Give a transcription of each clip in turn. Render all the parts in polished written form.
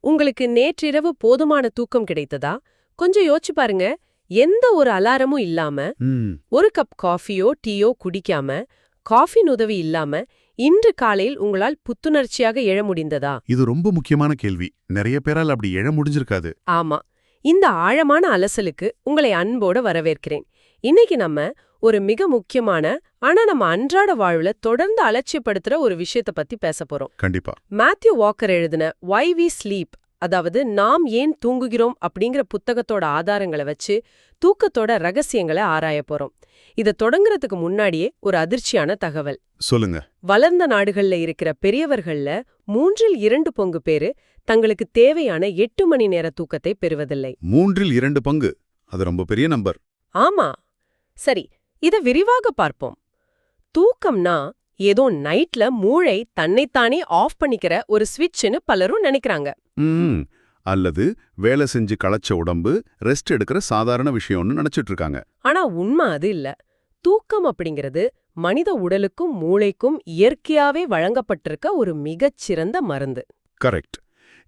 உங்களுக்கு நேற்றிரவு போதுமான தூக்கம் கிடைத்ததா? கொஞ்சம் யோசிச்சு பாருங்க. எந்த ஒரு அலாரமும் இல்லாம, ஒரு கப் காஃபியோ டீயோ குடிக்காம, காஃபின் உதவி இல்லாம, இன்று காலையில் உங்களால் புத்துணர்ச்சியாக எழ முடிந்ததா? இது ரொம்ப முக்கியமான கேள்வி. நிறைய பேரால் அப்படி எழ முடிஞ்சிருக்காது. ஆமா. இந்த ஆழமான அலசலுக்கு உங்களை அன்போட வரவேற்கிறேன். இன்னைக்கு நம்ம ஒரு மிக முக்கியமான, ஆனா நம்ம அன்றாட வாழ்வுல தொடர்ந்து அலட்சியப்படுத்துற ஒரு விஷயத்த பத்தி பேச போறோம். கண்டிப்பா. மேத்யூ வாக்கர் எழுதின வை வி ஸ்லீப், அதாவது நாம் ஏன் தூங்குகிறோம் அப்படிங்கிற புத்தகத்தோட ஆதாரங்களை வச்சு தூக்கத்தோட ரகசியங்களை ஆராய போறோம். இத தொடங்குறதுக்கு முன்னாடியே ஒரு அதிர்ச்சியான தகவல் சொல்லுங்க. வளர்ந்த நாடுகள்ல இருக்கிற பெரியவர்கள்ல 2/3 பேரு தங்களுக்கு தேவையான 8 மணி நேர தூக்கத்தை பெறுவதில்லை. 2/3 அது ரொம்ப பெரிய நம்பர். ஆமா. சரி, இத விரிவாக பார்ப்போம். தூக்கம்னா ஏதோ நைட்ல மூளை தன்னைத்தானே ஆஃப் பண்ணிக்கிற ஒரு ஸ்விட்ச்னு பலரும் நினைக்கிறாங்க. அல்லது வேலை செஞ்சு களைச்ச உடம்பு ரெஸ்ட் எடுக்கிற சாதாரண விஷயம்னு நினைச்சிட்டு இருக்காங்க. ஆனா உண்மை அது இல்ல. தூக்கம் அப்படிங்கிறது மனித உடலுக்கும் மூளைக்கும் இயற்கையாவே வழங்கப்பட்டிருக்க ஒரு மிகச்சிறந்த மருந்து. கரெக்ட்.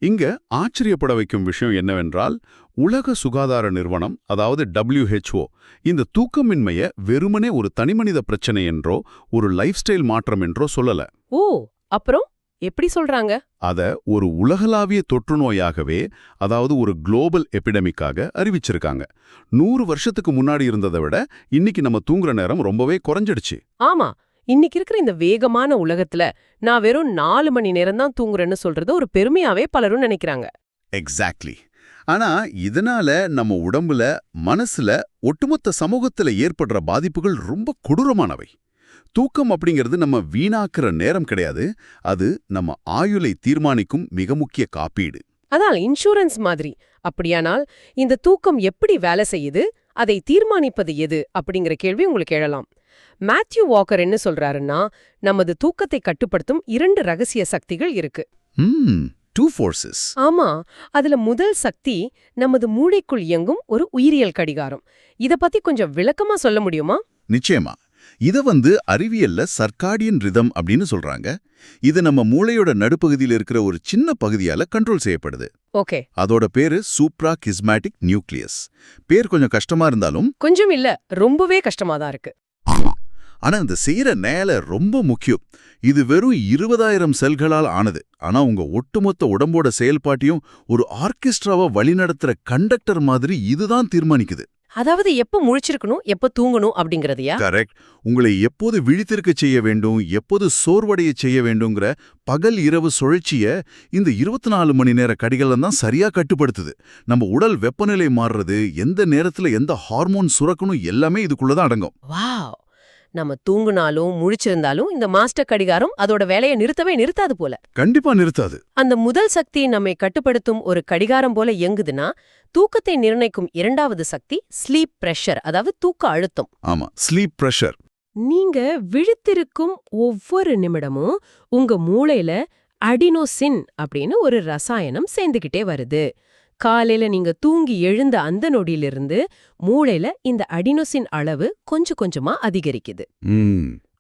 இங்க ஆச்சரியப்பட வைக்கும் விஷயம் என்னவென்றால், உலக சுகாதார நிறுவனம், அதாவது WHO, இந்த தூக்கமின்மைய வெறுமனே ஒரு தனிமனித பிரச்சனை என்றோ ஒரு லைஃப் ஸ்டைல் மாற்றம் என்றோ சொல்லல. ஓ, அப்புறம் எப்படி சொல்றாங்க? அத ஒரு உலகளாவிய தொற்று நோயாகவே, அதாவது ஒரு குளோபல் எபிடமிக்காக அறிவிச்சிருக்காங்க. 100 வருஷத்துக்கு முன்னாடி இருந்ததை விட இன்னைக்கு நம்ம தூங்குற நேரம் ரொம்பவே குறைஞ்சிடுச்சு. ஆமா. இன்னைக்கு இருக்கிற இந்த வேகமான உலகத்துல நான் வெறும் 4 மணி நேரம் தான் தூங்குறேன்னு சொல்றது ஒரு பெருமையாவே பலரும் நினைக்கிறாங்க. எக்ஸாக்ட்லி. ஆனா இதனால நம்ம உடம்புல, மனசுல, ஒட்டுமொத்த சமூகத்துல ஏற்படுற பாதிப்புகள் ரொம்ப கொடூரமானவை. தூக்கம் அப்படிங்கிறது நம்ம வீணாக்குற நேரம் கிடையாது, அது நம்ம ஆயுளை தீர்மானிக்கும் மிக முக்கிய காப்பீடு. அதான் இன்சூரன்ஸ் மாதிரி. அப்படியானால் இந்த தூக்கம் எப்படி வேலை செய்யுது, அதை தீர்மானிப்பது எது அப்படிங்கிற கேள்வி உங்களுக்கு எழலாம். மேத்யூ வாக்கர் என்ன சொல்றாருன்னா, நமது தூக்கத்தை கட்டுப்படுத்தும் 2 ரகசிய சக்திகள் இருக்கு. 2 forces. ஆமா. அதுல முதல் சக்தி நமது மூளைக்குள் இயங்கும் ஒரு உயிரியல் கடிகாரம். இத பத்தி கொஞ்சம் விளக்கமா சொல்ல முடியுமா? நிச்சயமா. இத அறிவியல்ல சர்க்காடியன் ரிதம் அப்படின்னு சொல்றாங்க. இது நம்ம மூளையோட நடுப்பகுதியில் இருக்கிற ஒரு சின்ன பகுதியால கண்ட்ரோல் செய்யப்படுது. ஓகே. அதோட பேரு சூப்ரா கிஸ்மேட்டிக் நியூக்ளியஸ். பேர் கொஞ்சம் கஷ்டமா இருந்தாலும் கொஞ்சம் இல்ல, ரொம்பவே கஷ்டமா தான் இருக்கு. ஆனா இந்த செய்யற நேல ரொம்ப முக்கியம். இது வெறும் 20,000 செல்களால் ஆனது. ஆனா உங்க ஒட்டுமொத்த உடம்போட செயல்பாட்டையும் ஒரு ஆர்கெஸ்ட்ராவை வழிநடத்துற கண்டக்டர் மாதிரி இதுதான் தீர்மானிக்குது. அதாவது எப்ப முழிச்சிருக்கணும், எப்ப தூங்கணும் அப்படிங்கறதையா? கரெக்ட். உங்களை எப்போது விழித்திருக்க செய்ய வேண்டும், எப்போது சோர்வடைய செய்ய வேண்டுங்கிற பகல் இரவு சுழற்சிய இந்த 24 மணி நேர கடிகாரம் தான் சரியா கட்டுப்படுத்துது. நம்ம உடல் வெப்பநிலை மாறுறது, எந்த நேரத்துல எந்த ஹார்மோன் சுரக்கணும், எல்லாமே இதுக்குள்ளதான் அடங்கும். வாவ். நம்ம தூங்குனாலும் முழிச்சிருந்தாலும் இந்த மாஸ்டர் கடிகாரம் அதோட வேலையை நிறுத்தாது போல. கண்டிப்பா நிறுத்தாது. அந்த முதல் சக்தி நம்மை கட்டுப்படுத்தும் ஒரு கடிகாரம் போல இயங்குதுன்னா, தூக்கத்தை நிர்ணயிக்கும் 2வது சக்தி ஸ்லீப் பிரஷர், அதாவது தூக்க அழுத்தம். ஆமா, ஸ்லீப் பிரஷர். நீங்க விழித்திருக்கும் ஒவ்வொரு நிமிடமும் உங்க மூளையில அடினோசின் அப்படின்னு ஒரு ரசாயனம் சேர்ந்துகிட்டே வருது. காலையில நீங்க தூங்கி எழுந்த அந்த நொடியிலிருந்து மூளையில இந்த அடினோசின் அளவு கொஞ்சம் கொஞ்சமா அதிகரிக்குது.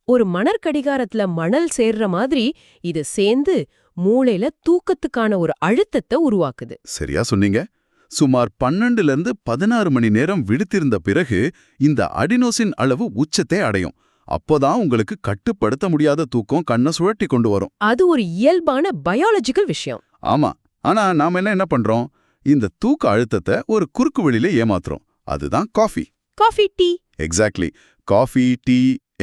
ஒரு மணற்கடிகாரத்துல மணல் சேர்ற மாதிரி இது சேர்ந்து மூளையில தூக்கத்துக்கான ஒரு அழுத்தத்தை உருவாக்குது. சரியா சொன்னீங்க. சுமார் 12லிருந்து 16 மணி நேரம் விழித்திருந்த பிறகு இந்த அடினோசின் அளவு உச்சத்தை அடையும். அப்போதான் உங்களுக்கு கட்டுப்படுத்த முடியாத தூக்கம் கண்ணை சுழட்டி கொண்டு வரும். அது ஒரு இயல்பான பயாலஜிக்கல் விஷயம். ஆமா. ஆனா நாம என்ன பண்றோம்? இந்த தூக்க அழுத்தத்தை ஒரு குறுக்கு வழியில ஏமாத்துறோம். அதுதான் coffee, tea. Exactly. Coffee, tea,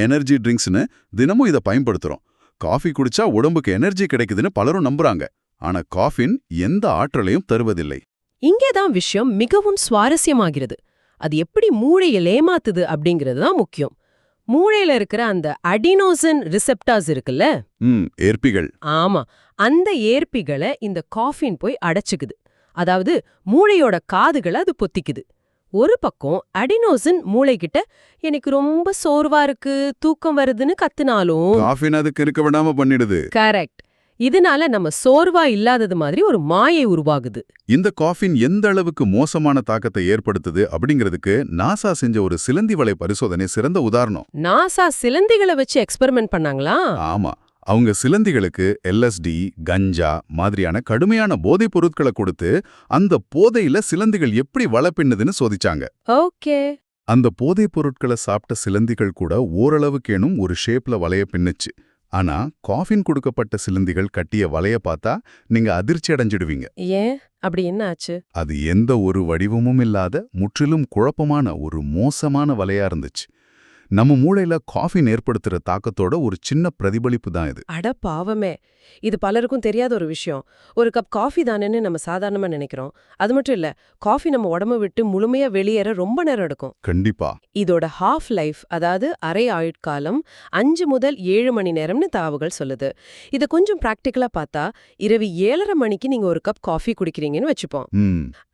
energy ட்ரிங்க்ஸ்னு தினமும் இதை பயன்படுத்துறோம். காஃபி குடிச்சா உடம்புக்கு எனர்ஜி கிடைக்குதுன்னு பலரும் நம்புறாங்க. ஆனா காஃபின் எந்த ஆற்றலையும் தருவதில்லை. இங்கேதான் விஷயம் மிகவும் சுவாரஸ்யமாகிறது. அது எப்படி மூளையை ஏமாத்துது அப்படிங்கிறது தான் முக்கியம். மூளையில இருக்கிற அந்த அடினோசின் ரிசெப்டார்ஸ் இருக்குல்ல, ஏற்பிகள். ஆமா, அந்த ஏற்பிகளை இந்த காஃபின் போய் அடைச்சுக்குது. அதாவது மூளையோட காதுகளை அது பொத்திக்குது. ஒரு பக்கம் அடினோசின் மூளைகிட்ட எனக்கு ரொம்ப சோர்வா இருக்கு, தூக்கம் வருதுன்னு கத்துனாலும் காஃபின் அதுக்கு இருக்க விடாம பண்ணிடுது. கரெக்ட். இதனால நம்ம சோர்வா இல்லாதது மாதிரி ஒரு மாயை உருவாகுது. இந்த காஃபின் எந்த அளவுக்கு மோசமான தாக்கத்தை ஏற்படுத்துது அப்படிங்கிறதுக்கு நாசா செஞ்ச ஒரு சிலந்தி வலை பரிசோதனை சிறந்த உதாரணம். நாசா சிலந்திகளை வச்சு எக்ஸ்பெரிமெண்ட் பண்ணாங்களா? ஆமா. அவங்க சிலந்திகளுக்கு LSD, கஞ்சா மாதிரியான கடுமையான போதைப் பொருட்களை கொடுத்து அந்த போதையில சிலந்திகள் எப்படி வலை பின்னுதுன்னு சோதிச்சாங்க. ஓகே. அந்த போதைப் பொருட்களை சாப்பிட்ட சிலந்திகள் கூட ஓரளவுக்கேனும் ஒரு ஷேப்ல வலைய பின்னுச்சு. ஆனா காஃபின் கொடுக்கப்பட்ட சிலந்திகள் கட்டிய வலைய பார்த்தா நீங்க அதிர்ச்சி அடைஞ்சிடுவீங்க. ஏன் அப்படி என்ன ஆச்சு? அது எந்த ஒரு வடிவமும் இல்லாத முற்றிலும் குழப்பமான ஒரு மோசமான வலையா இருந்துச்சு. நம்ம மூளையில காஃபின் ஏற்படுத்துற தாக்கத்தோட ஒரு சின்ன பிரதிபலிப்பு தான் இது. அட பாவமே, இது பலருக்கும் தெரியாத ஒரு விஷயம். ஒரு கப் காஃபி தானேன்னு நம்ம சாதாரணமா நினைக்கிறோம். அது மட்டும் இல்ல, காஃபி நம்ம உடம்ப விட்டு முழுமையா வெளியேற ரொம்ப நேரம் எடுக்கும். கண்டிப்பா. இதோட ஹாஃப் லைஃப், அதாவது அரை ஆயுட்காலம் 5 முதல் 7 மணி நேரம்னு தகவல்கள் சொல்லுது. இத கொஞ்சம் பிராக்டிக்கலா பார்த்தா, இரவு 7:30 மணிக்கு நீங்க ஒரு கப் காஃபி குடிக்கிறீங்கன்னு வச்சுப்போம்.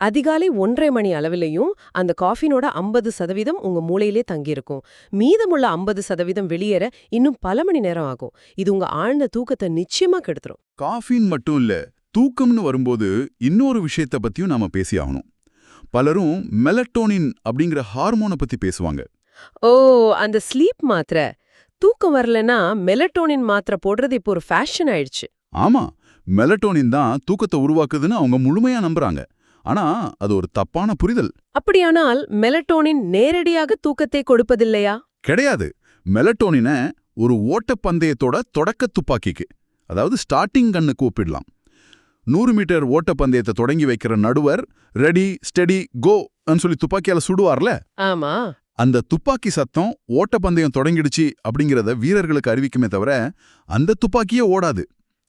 அதிகாலை 1:30 மணி அளவிலையும் அந்த காஃபினோட 50% உங்க மூளையிலே தங்கியிருக்கும். மீதமுள்ள 50% வெளியேற இன்னும் பல மணி நேரம் ஆகும். இது உங்க ஆழ்ந்த தூக்கத்தை நிச்சயமா கெடுத்துரும். காஃபின் மட்டும் இல்ல, தூக்கம்னு வரும்போது இன்னொரு விஷயத்த பத்தியும் நாம பேசி ஆகணும். பலரும் மெலட்டோனின் அப்படிங்கிற ஹார்மோனை பத்தி பேசுவாங்க. ஓ, அந்த ஸ்லீப் மாத்திரை. தூக்கம் வரலனா மெலட்டோனின் மாத்திரை போடுறது இப்போ ஒரு ஃபேஷன் ஆயிடுச்சு. ஆமா, மெலட்டோனின் தான் தூக்கத்தை உருவாக்குதுன்னு அவங்க முழுமையா நம்புறாங்க. ஆனா அது ஒரு தப்பான புரிதல். அப்படியானால் மெலட்டோனின் நேரடியாக தூக்கத்தை கொடுப்பதில்லையா? கிடையாது. மெலட்டோனினை ஒரு ஓட்டப்பந்தயத்தோட தொடக்க துப்பாக்கிக்கு, அதாவது ஸ்டார்டிங் கன்னுக்கு ஒப்பிடலாம். 100 மீட்டர் ஓட்டப்பந்தயத்தை தொடங்கி வைக்கிற நடுவர் ரெடி ஸ்டெடி கோ சொல்லி துப்பாக்கியால சுடுவார்ல, ஆமா. அந்த துப்பாக்கி சத்தம் ஓட்டப்பந்தயம் தொடங்கிடுச்சு அப்படிங்கிறத வீரர்களுக்கு அறிவிக்குமே தவிர அந்த துப்பாக்கியே ஓடாது.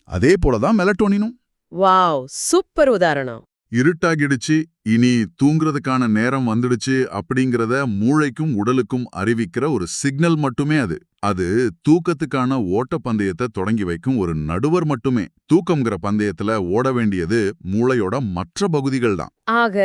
அதே போலதான் மெலட்டோனினும். வாவ், சூப்பர் உதாரணம். இருட்டாகிடுச்சு, இனி தூங்குறதுக்கான நேரம் வந்துடுச்சு அப்படிங்கிறத மூளைக்கும் உடலுக்கும் அறிவிக்கிற ஒரு சிக்னல் மட்டுமே அது. அது தூக்கத்துக்கான ஓட்டப்பந்தயத்தை தொடங்கி வைக்கும் ஒரு நடுவர் மட்டுமே. தூக்கம்ங்கிற பந்தயத்துல ஓட வேண்டியது மூளையோட மற்ற பகுதிகள் தான். ஆக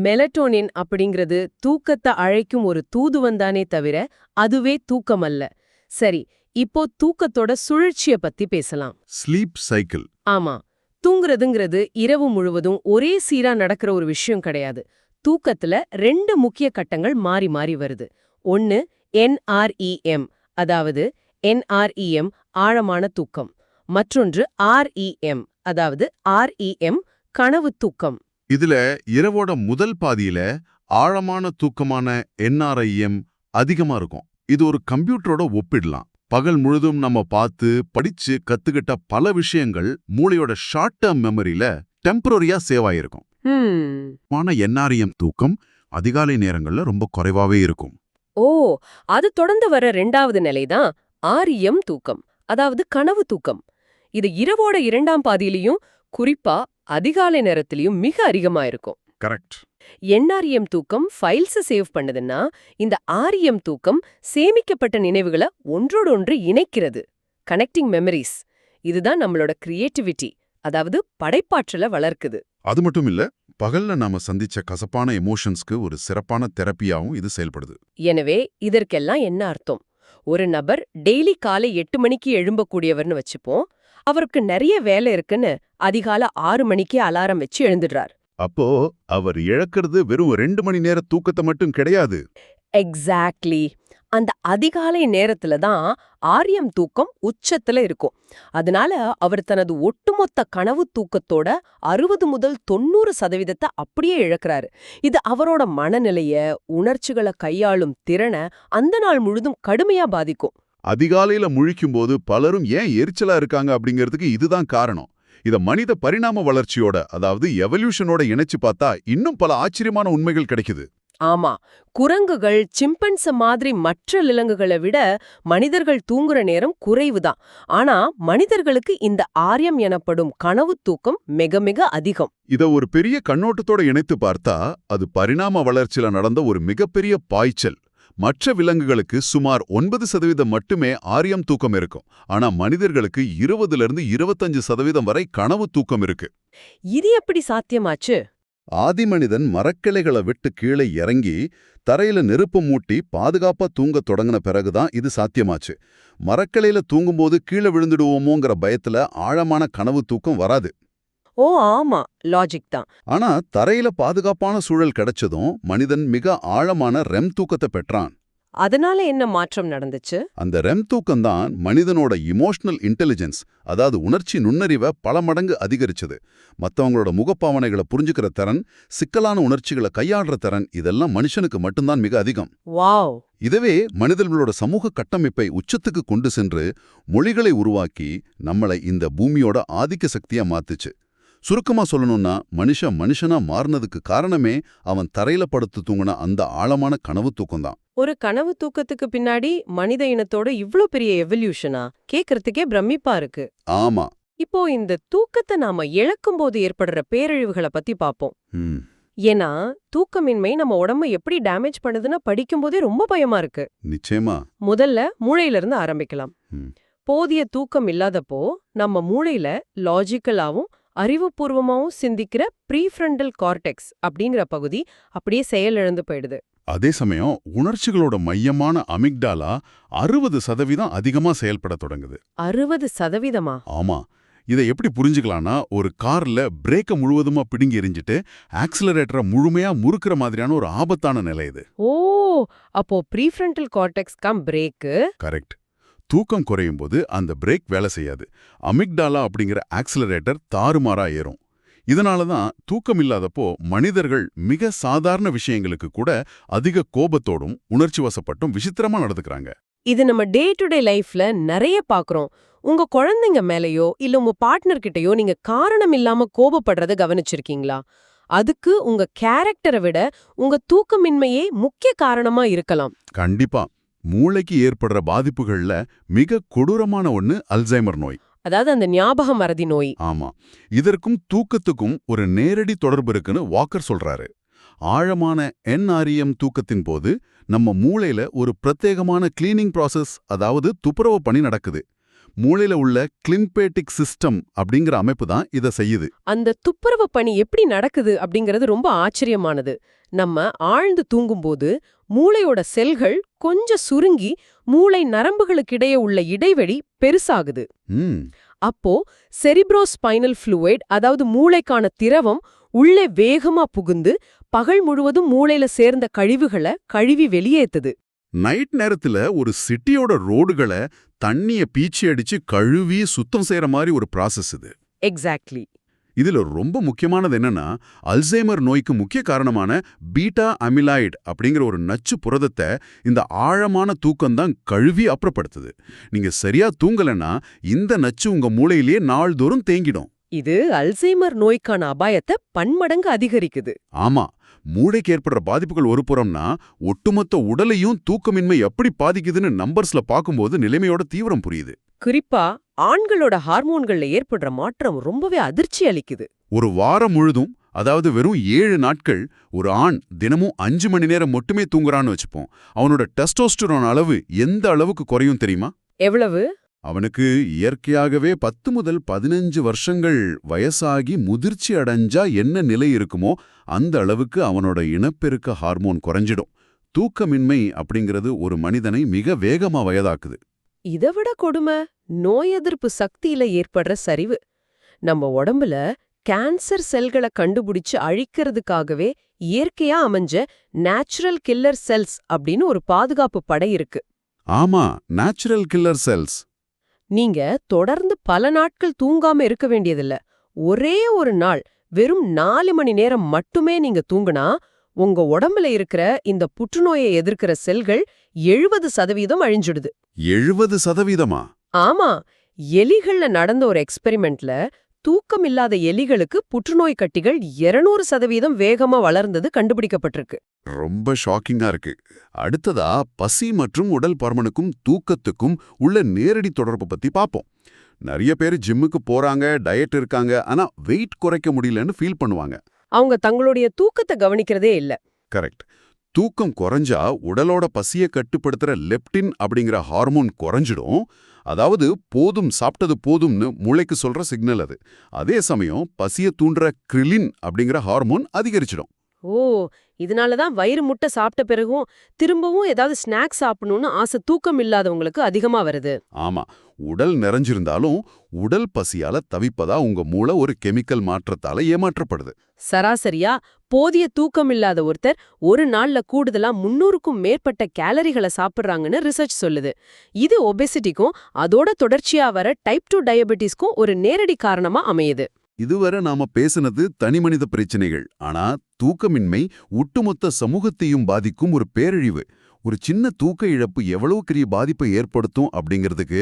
மெலட்டோனின் அப்படிங்கிறது தூக்கத்தை அழைக்கும் ஒரு தூதுவந்தானே தவிர அதுவே தூக்கம் அல்ல. சரி, இப்போ தூக்கத்தோட சுழற்சிய பத்தி பேசலாம். Sleep cycle. ஆமா, தூங்குறதுங்கிறது இரவு முழுவதும் ஒரே சீரா நடக்கிற ஒரு விஷயம் கிடையாது. தூக்கத்துல 2 முக்கிய கட்டங்கள் மாறி மாறி வருது. ஒன்னு NREM, அதாவது NREM ஆழமான தூக்கம். மற்றொன்று REM, அதாவது REM கனவு தூக்கம். இதுல இரவோட முதல் பாதியில ஆழமான தூக்கமான NREM அதிகமா இருக்கும். இது ஒரு கம்ப்யூட்டரோட ஒப்பிடலாம். பகல் முழுதும் நம்ம பார்த்து படிச்சு கத்துக்கிட்ட பல விஷயங்கள் மூளையோட ஷார்ட் டேர்ம் மெமரியில டெம்பரரியா சேவ் ஆயிருக்கும். NREM தூக்கம் அதிகாலை நேரங்கள்ல ரொம்ப குறைவாவே இருக்கும். ஓ, அது தொடர்ந்து வர 2வது நிலைதான் REM தூக்கம், அதாவது கனவு தூக்கம். இது இரவோட 2ஆம் பாதியிலையும் குறிப்பா அதிகாலை நேரத்திலையும் மிக அதிகமா இருக்கும். கரெக்ட். NREM தூக்கம் ஃபைல்ஸை சேவ் பண்ணுதுன்னா, இந்த REM தூக்கம் சேமிக்கப்பட்ட நினைவுகளை ஒன்றோடொன்று இணைக்கிறது. Connecting memories. இதுதான் நம்மளோட கிரியேட்டிவிட்டி, அதாவது படைப்பாற்றலை வளர்க்குது. அது மட்டும் இல்ல, பகல்ல நாம சந்திச்ச கசப்பான எமோஷன்ஸ்க்கு ஒரு சிறப்பான தெரப்பியாவும் இது செயல்படுது. எனவே இதற்கெல்லாம் என்ன அர்த்தம்? ஒரு நபர் டெய்லி காலை 8 மணிக்கு எழும்பக்கூடியவர்னு வச்சுப்போம். அவருக்கு நிறைய வேலை இருக்குன்னு அதிகாலை 6 மணிக்கே அலாரம் வச்சு எழுந்துடுறார். அப்போ அவர் இழக்கிறது வெறும் 2 மணி நேர தூக்கத்தை மட்டும் கிடையாது. எக்ஸாக்ட்லி. அந்த அதிகாலை நேரத்துல தான் REM தூக்கம் உச்சத்துல இருக்கும். அதனால அவர் தனது ஒட்டுமொத்த கனவு தூக்கத்தோட 60 முதல் 90% அப்படியே இழக்கிறாரு. இது அவரோட மனநிலைய, உணர்ச்சிகளை கையாளும் திறனை அந்த நாள் முழுதும் கடுமையா பாதிக்கும். அதிகாலையில முழிக்கும்போது பலரும் ஏன் எரிச்சலா இருக்காங்க அப்படிங்கிறதுக்கு இதுதான் காரணம். இத மனித பரிணாம வளர்ச்சியோட, அதாவது எவல்யூஷனோட இணைச்சு பார்த்தா இன்னும் பல ஆச்சரியமான உண்மைகள் கிடைக்குது. ஆமா, குரங்குகள், சிம்பன்ஸ மாதிரி மற்ற விலங்குகளை விட மனிதர்கள் தூங்குற நேரம் குறைவுதான். ஆனா மனிதர்களுக்கு இந்த REM எனப்படும் கனவு தூக்கம் மிக மிக அதிகம். இத ஒரு பெரிய கண்ணோட்டத்தோட இணைத்து பார்த்தா அது பரிணாம வளர்ச்சியில நடந்த ஒரு மிகப்பெரிய பாய்ச்சல். மற்ற விலங்குகளுக்கு சுமார் 9% மட்டுமே REM தூக்கம் இருக்கும். ஆனா மனிதர்களுக்கு 20லிருந்து 25% வரை கனவு தூக்கம் இருக்கு. இது எப்படி சாத்தியமாச்சு? ஆதிமனிதன் மரக்கிளைகளை விட்டு கீழே இறங்கி தரையில நெருப்பு மூட்டி பாதுகாப்பா தூங்கத் தொடங்கின பிறகுதான் இது சாத்தியமாச்சு. மரக்கிளையில தூங்கும்போது கீழே விழுந்துடுவோமோங்கிற பயத்துல ஆழமான கனவு தூக்கம் வராது. ஓ ஆமா, லாஜிக் தான். ஆனா தரையில பாதுகாப்பான சூழல் கிடைச்சதும் மனிதன் மிக ஆழமான REM தூக்கத்தை பெற்றான். அதனால என்ன மாற்றம் நடந்துச்சு? அந்த ரெம் தூக்கம் தான் மனிதனோட இமோஷனல் இன்டெலிஜென்ஸ், அதாவது உணர்ச்சி நுண்ணறிவை பல மடங்கு அதிகரிச்சது. மத்தவங்களோட முகப்பாவனைகளை புரிஞ்சுக்கிற திறன், சிக்கலான உணர்ச்சிகளை கையாளுற திறன், இதெல்லாம் மனுஷனுக்கு மட்டும்தான் மிக அதிகம். வாவ்! இதுவே மனிதர்களோட சமூக கட்டமைப்பை உச்சத்துக்கு கொண்டு சென்று மொழிகளை உருவாக்கி நம்மளை இந்த பூமியோட ஆதிக்க சக்தியா மாத்துச்சு. சுருக்கமா சொல்லணும்னா மனுஷனா மாறினதுக்கு காரணமே அவன் தரையில படுத்து தூங்கின அந்த ஆழமான கனவு தூக்கம்தான். ஒரு கனவு தூக்கத்துக்கு பின்னாடி மனித இனத்தோட இவ்ளோ பெரிய எவல்யூஷனா? கேக்குறதுக்கே பிரமிப்பா இருக்கு. ஆமா. இப்போ இந்த தூக்கத்தை நாம இழக்கும்போது ஏற்படுற பேரழிவுகளை பத்தி பாப்போம். ம். ஏன்னா தூக்கமின்மை நம்ம உடம்ப எப்படி டேமேஜ் பண்ணுதுன்னு படிக்கும்போதே ரொம்ப பயமா இருக்கு. நிச்சயமா. முதல்ல மூளையிலிருந்து ஆரம்பிக்கலாம். ம். போதிய தூக்கம் இல்லாதப்போ நம்ம மூளையில லாஜிக்கலாவும் அறிவுபூர்வமாவும் சிந்திக்கிற ப்ரீஃப்ரண்டல் கார்டெக்ஸ் அப்படிங்கிற பகுதி அப்படியே செயலிழந்து போயிடுது. அதே சமயம் உணர்ச்சிகளோட மையமான அமிக்டாலா 60% அதிகமா செயல்பட தொடங்குது. 60%? ஆமா. இதை எப்படி புரிஞ்சுக்கலாம்னா, ஒரு கார்ல பிரேக்க முழுவதுமா பிடுங்கி எறிஞ்சிட்டு ஆக்சிலரேட்டரை முழுமையா முறுக்குற மாதிரியான ஒரு ஆபத்தான நிலை இது. ஓ, அப்போ ப்ரீஃப்ரண்டல் கார்டெக்ஸ் கம் பிரேக்கு. கரெக்ட். தூக்கம் குறையும் போது அந்த பிரேக் வேலை செய்யாது. அமிக்டாலா அப்படிங்கிற ஆக்சிலரேட்டர் தாறுமாறா ஏறும். இதனால தான் தூக்கம் இல்லாதப்போ மனிதர்கள் மிக சாதாரண விஷயங்களுக்கு கூட அதிக கோபத்தோடும் உணர்ச்சி வசப்பட்டும் விசித்திரமா நடந்துக்கிறாங்க. இது நம்ம டே டு டே லைஃப்ல நிறைய பாக்குறோம். உங்க குழந்தைங்க மேலயோ இல்ல உங்க பார்ட்னர் கிட்டயோ நீங்க காரணம் இல்லாம கோபப்படுறத கவனிச்சிருக்கீங்களா? அதுக்கு உங்க கேரக்டரை விட உங்க தூக்கமின்மையே முக்கிய காரணமா இருக்கலாம். கண்டிப்பா. மூளைக்கு ஏற்படுற பாதிப்புகள்ல மிக கொடூரமான ஒண்ணு அல்சைமர் நோய். அதாவது அந்த ஞாபக மறதி நோய். ஆமா. இதற்கும் தூக்கத்துக்கும் ஒரு நேரடி தொடர்பு இருக்குன்னு வாக்கர் சொல்றாரு. ஆழமான NREM தூக்கத்தின் போது நம்ம மூளையில ஒரு பிரத்யேகமான கிளீனிங் ப்ராசஸ், அதாவது துப்புரவு பணி நடக்குது. மூளையில உள்ள கிளிம்பேட்டிக் சிஸ்டம் அப்படிங்கிற அமைப்பு தான் இதை செய்யுது. அந்த துப்புரவு பணி எப்படி நடக்குது அப்படிங்கிறது ரொம்ப ஆச்சரியமானது. நம்ம ஆழ்ந்து தூங்கும்போது மூளையோட செல்கள் கொஞ்சம் சுருங்கி மூளை நரம்புகளுக்கிடையே உள்ள இடைவெளி பெருசாகுது. ம். அப்போ செரிப்ரோஸ்பைனல் ஃப்ளூயிட், அதாவது மூளைக்கான திரவம் உள்ளே வேகமா புகுந்து பகல் முழுவதும் மூளையில சேர்ந்த கழிவுகளை கழுவி வெளியேத்துது. நைட் நேரத்துல ஒரு சிட்டியோட ரோடுகளை தண்ணிய பீச்சி அடிச்சு கழுவி சுத்தம் செய்யற மாதிரி ஒரு ப்ராசஸ் இது. எக்ஸாக்ட்லி. இதுல ரொம்ப முக்கியமானது என்னன்னா, அல்சைமர் நோய்க்கு முக்கிய காரணமான பீட்டா அமிலாய்டு அப்படிங்கிற ஒரு நச்சு புரதத்தை இந்த ஆழமான தூக்கம்தான் கழுவி அப்புறப்படுத்துது. நீங்க சரியா தூங்கலன்னா இந்த நச்சு உங்க மூளையிலேயே நாள்தோறும் தேங்கிடும். இது அல்சைமர் நோய்க்கான அபாயத்தை பன்மடங்கு அதிகரிக்குது. ஆமா. மூளைக்கு ஏற்படுற பாதிப்புகள் ஒரு புறம்னா, ஒட்டுமொத்த உடலையும் தூக்கமின்மை எப்படி பாதிக்குதுன்னு நம்பர்ஸ்ல பார்க்கும்போது நிலைமையோட தீவிரம் புரியுது. குறிப்பா ஆண்களோட ஹார்மோன்கள்ல ஏற்படுற மாற்றம் ரொம்பவே அதிர்ச்சி அளிக்குது. ஒரு வாரம் முழுதும், அதாவது வெறும் 7 நாட்கள், ஒரு ஆண் தினமும் 5 மணி நேரம் மட்டுமே தூங்குறான்னு வச்சுப்போம். அவனோட டெஸ்டோஸ்டெரோன் அளவு எந்த அளவுக்கு குறையும் தெரியுமா? எவ்வளவு? அவனுக்கு இயற்கையாகவே 10 முதல் 15 வருஷங்கள் வயசாகி முதிர்ச்சி அடைஞ்சா என்ன நிலை இருக்குமோ அந்த அளவுக்கு அவனோட இனப்பெருக்க ஹார்மோன் குறைஞ்சிடும். தூக்கமின்மை அப்படிங்கிறது ஒரு மனிதனை மிக வேகமா வயதாக்குது. இதைவிட கொடுமை நோய் எதிர்ப்பு சக்தியில ஏற்படுற சரிவு. நம்ம உடம்புல கேன்சர் செல்களை கண்டுபிடிச்சு அழிக்கிறதுக்காகவே இயற்கையா அமைஞ்ச நேச்சுரல் கில்லர் செல்ஸ் அப்படின்னு ஒரு பாதுகாப்பு படை இருக்கு. ஆமா, நேச்சுரல் கில்லர் செல்ஸ். நீங்க தொடர்ந்து பல நாட்கள் தூங்காம இருக்க வேண்டியதில்ல. ஒரே ஒரு நாள் வெறும் 4 மணி நேரம் மட்டுமே நீங்க தூங்குனா உங்க உடம்புல இருக்கிற இந்த புற்றுநோயை எதிர்க்கிற செல்கள் 70% அழிஞ்சுடுது. 70%? ஆமா. எலிகள்ல நடந்த ஒரு எக்ஸ்பெரிமெண்ட்ல தூக்கம் இல்லாத எலிகளுக்கு புற்றுநோய் கட்டிகள் 200% வேகமா வளர்ந்தது கண்டுபிடிக்கப்பட்டிருக்கு. ரொம்ப ஷாக்கிங்கா இருக்கு. அடுத்ததா பசி மற்றும் உடல் பருமனுக்கும் தூக்கத்துக்கும் உள்ள நேரடி தொடர்பு பத்தி பாப்போம். நிறைய பேர் ஜிம்முக்கு போறாங்க, டயட் இருக்காங்க, ஆனா வெயிட் குறைக்க முடியலன்னு ஃபீல் பண்ணுவாங்க. அவங்க தங்களுடைய தூக்கத்தை கவனிக்கிறதே இல்ல. கரெக்ட். தூக்கம் குறைஞ்சா உடலோட பசியை கட்டுப்படுத்துற லெப்டின் அப்படிங்கிற ஹார்மோன் குறைஞ்சிடும். அதாவது போதும், சாப்பிட்டது போதும்னு மூளைக்கு சொல்ற சிக்னல் அது. அதே சமயம் பசியை தூண்டுற கிரிலின் அப்படிங்கிற ஹார்மோன் அதிகரிச்சிடும். ஓ, இதனாலதான் வயிறு முட்டை சாப்பிட்ட பிறகும் திரும்பவும் ஏதாவது ஸ்நாக்ஸ் சாப்பிடணும்னு ஆசை தூக்கம் இல்லாதவங்களுக்கு அதிகமா வருது. ஆமா, உடல் நிறைஞ்சிருந்தாலும் உடல் பசியால தவிப்பதா உங்க மூளை ஒரு கெமிக்கல் மாற்றத்தால ஏமாற்றப்படுது. சராசரியா போதிய தூக்கம் இல்லாத ஒருத்தர் ஒரு நாள்ல கூடுதலா 300க்கும் மேற்பட்ட கேலரிகளை சாப்பிடுறாங்கன்னு ரிசர்ச் சொல்லுது. இது ஒபெசிட்டிக்கும் அதோட தொடர்ச்சியா வர டைப் 2 டயபெட்டிஸ்க்கும் ஒரு நேரடி காரணமா அமையுது. இதுவரை நாம பேசுனது தனிமனித பிரச்சனைகள். ஆனா தூக்கமின்மை ஒட்டுமொத்த சமூகத்தையும் பாதிக்கும் ஒரு பேரழிவு. ஒரு சின்ன தூக்க இழப்பு எவ்வளவு பெரிய பாதிப்பை ஏற்படுத்தும் அப்படிங்கிறதுக்கு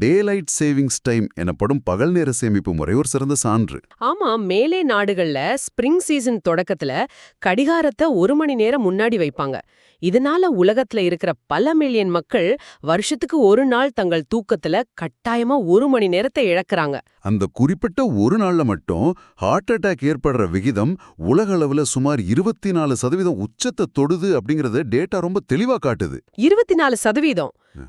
டேலைட் சேவிங்ஸ் டைம் எனப்படும் பகல் நேர சேமிப்பு முறை ஒரு சிறந்த சான்று. ஆமா, மேலே நாடுகள்ல ஸ்ப்ரிங் சீசன் தொடக்கத்துல கடிகாரத்தை 1 மணி நேரம் முன்னாடி வைப்பாங்க. இதனால உலகத்துல இருக்கிற பல மில்லியன் மக்கள் வருஷத்துக்கு ஒரு நாள் தங்கள் தூக்கத்துல கட்டாயமா 1 மணி நேரத்தை இழக்கறாங்க. அந்த குறிப்பிட்ட ஒரு நாள்ல மட்டும் ஹார்ட் அட்டாக் ஏற்படுற விகிதம் உலக அளவுல சுமார் 24% உச்சத்தை தொடுது அப்படிங்கறது டேட்டா ரொம்ப தெளிவா காட்டுது. 24%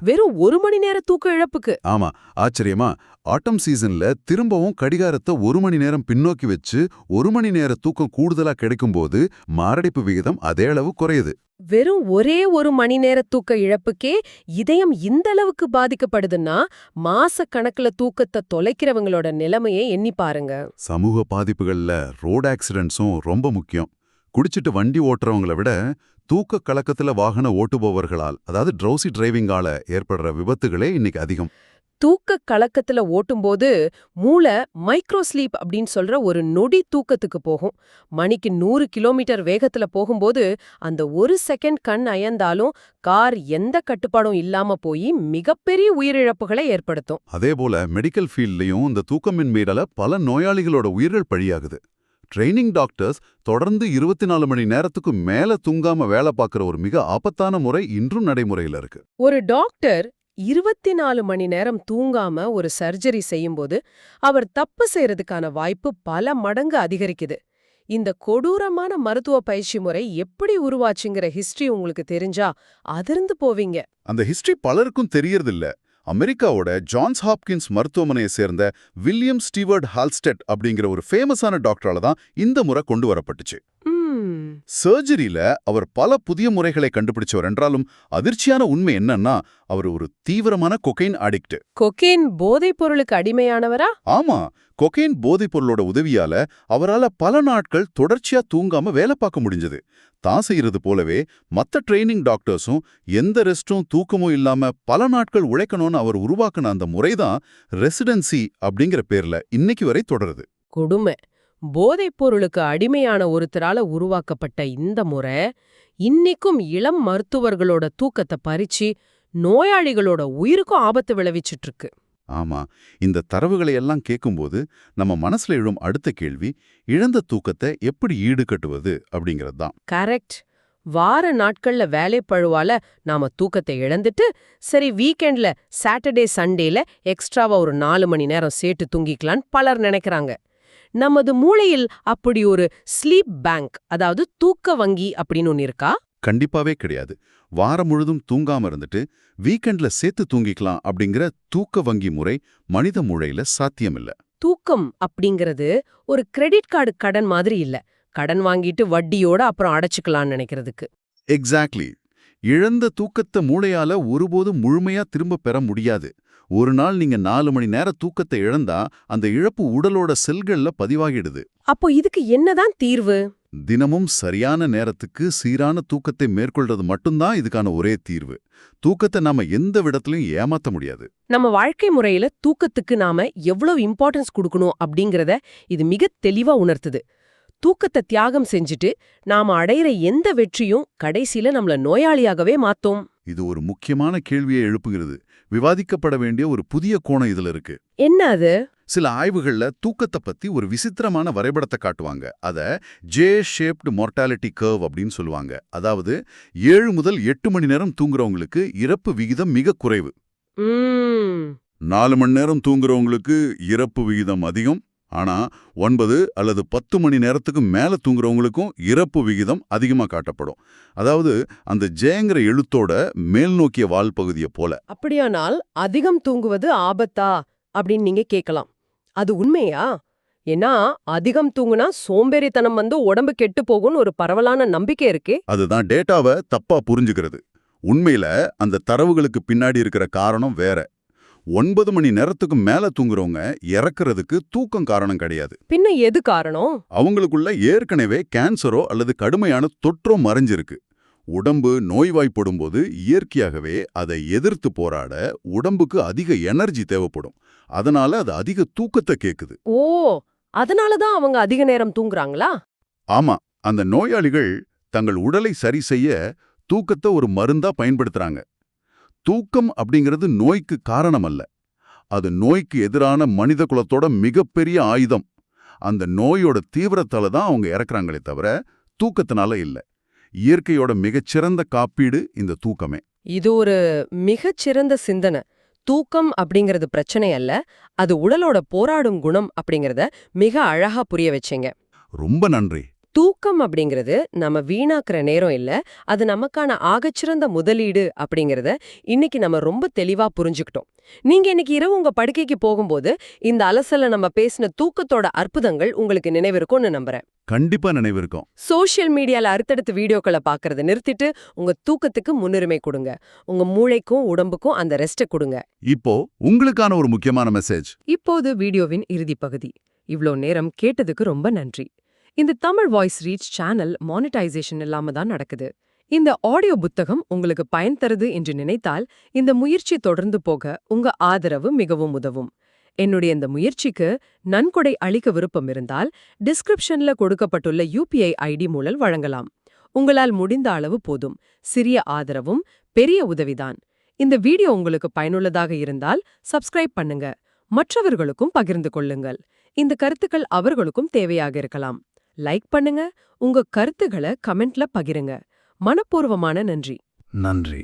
வெறும் 1 மணி நேர தூக்க இழப்புக்கு. ஆமா, ஆச்சரியமா ஆட்டம் சீசன்ல திரும்பவும் கடிகாரத்தை 1 மணி நேரம் பின்னோக்கி வச்சு 1 மணி நேர தூக்கம் கூடுதலா கிடைக்கும்போது மாரடைப்பு விகிதம் அதே அளவு குறையுது. வெறும் ஒரே 1 மணி நேர தூக்க இழப்புக்கே இதயம் இந்த அளவுக்கு பாதிக்கப்படுதுன்னா மாச கணக்குல தூக்கத்தை தொலைக்கிறவங்களோட நிலைமையை எண்ணி பாருங்க. சமூக பாதிப்புகள்ல ரோட் ஆக்சிடென்ட்ஸும் ரொம்ப முக்கியம். குடிச்சிட்டு வண்டி ஓட்டுறவங்களை விட தூக்க கலக்கத்துல வாகன ஓட்டுபவர்களால், அதாவது ட்ரௌசி டிரைவிங்கால ஏற்படுற விபத்துகளே இன்னைக்கு அதிகம். தூக்க கலக்கத்துல ஓட்டும்போது மூளை மைக்ரோ ஸ்லீப் அப்படின்னு சொல்ற ஒரு நொடி தூக்கத்துக்கு போகும். மணிக்கு 100 கிலோமீட்டர் வேகத்துல போகும்போது அந்த ஒரு செகண்ட் கண் அயர்ந்தாலும் கார் எந்த கட்டுப்பாடும் இல்லாம போய் மிகப்பெரிய உயிரிழப்புகளை ஏற்படுத்தும். அதேபோல மெடிக்கல் ஃபீல்ட்லயும் இந்த தூக்கமின்மையால பல நோயாளிகளோட உயிர்கள் பழியாகுது. ட்ரெய்னிங் டாக்டர்ஸ் தொடர்ந்து 24 மணி நேரத்துக்கு மேல தூங்காம வேலை பார்க்குற ஒரு மிக ஆபத்தான முறை இன்றும் நடைமுறையில இருக்கு. ஒரு டாக்டர் 24 மணி நேரம் தூங்காம ஒரு சர்ஜரி செய்யும்போது அவர் தப்பு செய்யறதுக்கான வாய்ப்பு பல மடங்கு அதிகரிக்குது. இந்த கொடூரமான மருத்துவ பயிற்சி முறை எப்படி உருவாச்சுங்கிற ஹிஸ்டரி உங்களுக்கு தெரிஞ்சா அதிர்ந்து போவீங்க. அந்த ஹிஸ்டரி பலருக்கும் தெரியறதில்ல. அமெரிக்காவோட ஜான்ஸ் ஹாப்கின்ஸ் மருத்துவமனையை சேர்ந்த வில்லியம் ஸ்டீவர்ட் ஹால்ஸ்டெட் அப்படிங்கிற ஒரு ஃபேமஸான டாக்டரால தான் இந்த முறை கொண்டு வரப்பட்டுச்சு. சர்ஜரியில அவர் பல புதிய முறைகளை கண்டுபிடிச்சவர் என்றாலும் அதிர்ச்சியான உண்மை என்னன்னா அவர் ஒரு தீவிரமான கொகைன் அடிக்ட். கொகைன் போதைப் பொருளுக்கு அடிமையானவரா? ஆமா, கொகைன் போதைப் பொருளோட உதவியால அவரால பல நாட்கள் தொடர்ச்சியா தூங்காம வேலை பார்க்க முடிஞ்சது. தான் செய்யறது போலவே மத்த ட்ரெய்னிங் டாக்டர்ஸும் எந்த ரெஸ்டும் தூக்கமும் இல்லாம பல நாட்கள் உழைக்கணும்னு அவர் உருவாக்குன அந்த முறைதான் ரெசிடென்சி அப்படிங்கிற பேர்ல இன்னைக்கு வரை தொடருது. கொடுமை. போதைப் பொருளுக்கு அடிமையான ஒருத்தரால உருவாக்கப்பட்ட இந்த முறை இன்னைக்கும் இளம் மருத்துவர்களோட தூக்கத்தை பறிச்சு நோயாளிகளோட உயிருக்கும் ஆபத்து விளைவிச்சிட்டு இருக்கு. ஆமா, இந்த தரவுகளை எல்லாம் கேட்கும்போது நம்ம மனசுல எழும் அடுத்த கேள்வி இழந்த தூக்கத்தை எப்படி ஈடுகட்டுவது அப்படிங்கிறது தான். கரெக்ட். வார நாட்கள்ல வேலைப்பழுவால நாம தூக்கத்தை இழந்துட்டு சரி வீக்கெண்ட்ல சாட்டர்டே சண்டேல எக்ஸ்ட்ராவா ஒரு 4 மணி நேரம் சேர்த்து தூங்கிக்கலான்னு பலர் நினைக்கிறாங்க. நமது மூளையில் அப்படி ஒரு ஸ்லீப் பேங்க், அதாவது தூக்க வங்கி அப்படின்னு ஒன்னு இருக்கா? கண்டிப்பாவே கிடையாது. வாரம் முழுதும் தூங்காம இருந்துட்டு வீக்கெண்ட்ல சேர்த்து தூங்கிக்கலாம் அப்படிங்கிற தூக்க வங்கி முறை மனித மூளையில சாத்தியமில்ல. தூக்கம் அப்படிங்கிறது ஒரு கிரெடிட் கார்டு கடன் மாதிரி இல்ல, கடன் வாங்கிட்டு வட்டியோட அப்புறம் அடைச்சுக்கலாம்னு நினைக்கிறதுக்கு. எக்ஸாக்ட்லி. இழந்த தூக்கத்தை மூளையால ஒருபோதும் முழுமையா திரும்ப பெற முடியாது. ஒரு நாள் நீங்க 4 மணி நேர தூக்கத்தை இழந்தா அந்த இழப்பு உடலோட செல்கள்ல பதிவாகிடுது. அப்போ இதுக்கு என்னதான் தீர்வு? தினமும் சரியான நேரத்துக்கு சீரான தூக்கத்தை மேற்கொள்றது மட்டும்தான் இதுக்கான ஒரே தீர்வு. தூக்கத்தை நாம எந்த விடத்திலையும் ஏமாத்த முடியாது. நம்ம வாழ்க்கை முறையில தூக்கத்துக்கு நாம எவ்வளவு இம்பார்ட்டன்ஸ் கொடுக்கணும் அப்படிங்கறத இது மிக தெளிவா உணர்த்துது. தூக்கத்தை தியாகம் செஞ்சுட்டு நாம அடையிற எந்த வெற்றியும் கடைசியில நம்மள நோயாளியாகவே மாத்தோம். இது ஒரு முக்கியமான கேள்வியை எழுப்புகிறது. விவாதிக்கப்பட வேண்டிய ஒரு புதிய கோணம் இதுல இருக்கு. என்ன அது? சில ஆய்வுகள்ல தூக்கத்தை பத்தி ஒரு விசித்திரமான வரைபடத்தை காட்டுவாங்க. அத ஜே ஷேப்டு மார்டாலிட்டி கர்வ் அப்படின்னு சொல்லுவாங்க. அதாவது 7 முதல் 8 மணி நேரம் தூங்குறவங்களுக்கு இறப்பு விகிதம் மிக குறைவு. 4 மணி நேரம் தூங்குறவங்களுக்கு இறப்பு விகிதம் அதிகம். ஆனா 9 அல்லது 10 மணி நேரத்துக்கு மேல தூங்குறவங்களுக்கும் இறப்பு விகிதம் அதிகமா காட்டப்படும். அதாவது அந்த ஜேங்கிற எழுத்தோட மேல் நோக்கிய வால் பகுதியை போல. அப்படியானால் அதிகம் தூங்குவது ஆபத்தா அப்படின்னு நீங்க கேட்கலாம். அது உண்மையா? ஏன்னா அதிகம் தூங்குனா சோம்பேறித்தனம் வந்து உடம்பு கெட்டு போகும்னு ஒரு பரவலான நம்பிக்கை இருக்கே. அதுதான் டேட்டாவை தப்பா புரிஞ்சுக்கிறது. உண்மையில அந்த தரவுகளுக்கு பின்னாடி இருக்கிற காரணம் வேற. 9 மணி நேரத்துக்கு மேல தூங்குறவங்க இறக்குறதுக்கு தூக்கம் காரணம் கிடையாது. பின்ன எது காரணம்? அவங்களுக்குள்ள ஏற்கனவே கேன்சரோ அல்லது கடுமையான தொற்றோ மறைஞ்சிருக்கு. உடம்பு நோய்வாய்ப்படும்போது இயற்கையாகவே அதை எதிர்த்து போராட உடம்புக்கு அதிக எனர்ஜி தேவைப்படும். அதனால அது அதிக தூக்கத்தை கேக்குது. ஓ, அதனாலதான் அவங்க அதிக நேரம் தூங்குறாங்களா? ஆமா, அந்த நோயாளிகள் தங்கள் உடலை சரி செய்ய தூக்கத்தை ஒரு மருந்தா பயன்படுத்துறாங்க. தூக்கம் அப்படிங்கிறது நோய்க்கு காரணம் அல்ல. அது நோய்க்கு எதிரான மனித குலத்தோட மிகப்பெரிய ஆயுதம். அந்த நோயோட தீவிரத்தால தான் அவங்க இறக்குறாங்களே தவிர தூக்கத்தினால இல்ல. இயற்கையோட மிகச்சிறந்த காப்பீடு இந்த தூக்கமே. இது ஒரு மிகச்சிறந்த சிந்தனை. தூக்கம் அப்படிங்கிறது பிரச்சனை அல்ல, அது உடலோட போராடும் குணம் அப்படிங்கறத மிக அழகா புரிய வச்சீங்க. ரொம்ப நன்றி. தூக்கம் அப்படிங்கிறது நம்ம வீணாக்குற நேரம் இல்ல, அது நமக்கான ஆகச்சிறந்த முதலீடு அப்படிங்கறத இன்னைக்கு நம்ம ரொம்ப தெளிவா புரிஞ்சுக்கிட்டோம். நீங்க இன்னைக்கு இரவு உங்க படுக்கைக்கு போகும்போது இந்த அலசல நம்ம பேசின தூக்கத்தோட அற்புதங்கள் உங்களுக்கு நினைவிருக்கும்னு நம்புறேன். கண்டிப்பா நினைவிருக்கும். சோஷியல் மீடியால அடுத்தடுத்த வீடியோக்களை பாக்குறத நிறுத்திட்டு உங்க தூக்கத்துக்கு முன்னுரிமை கொடுங்க. உங்க மூளைக்கும் உடம்புக்கும் அந்த ரெஸ்ட கொடுங்க. இப்போ உங்களுக்கான ஒரு முக்கியமான மெசேஜ். இப்போது வீடியோவின் இறுதி பகுதி. இவ்ளோ நேரம் கேட்டதுக்கு ரொம்ப நன்றி. இந்த Tamil voice reach channel monetisation இல்லாம தான் நடக்குது. இந்த ஆடியோ புத்தகம் உங்களுக்கு பயன் தருது என்று நினைத்தால் இந்த முயற்சி தொடர்ந்து போக உங்க ஆதரவு மிகவும் உதவும். என்னுடைய இந்த முயற்சிக்கு நன்கொடை அளிக்க விருப்பம் இருந்தால் டிஸ்கிரிப்ஷன்ல கொடுக்கப்பட்டுள்ள UPI ID மூலம் வழங்கலாம். உங்களால் முடிந்த அளவு போதும். சிறிய ஆதரவும் பெரிய உதவிதான். இந்த வீடியோ உங்களுக்கு பயனுள்ளதாக இருந்தால் சப்ஸ்கிரைப் பண்ணுங்க. மற்றவர்களுக்கும் பகிர்ந்து கொள்ளுங்கள். இந்த கருத்துக்கள் அவர்களுக்கும் தேவையாக இருக்கலாம். லைக் பண்ணுங்க. உங்க கருத்துக்களை கமெண்ட்ல பகிருங்க. மனப்பூர்வமான நன்றி. நன்றி.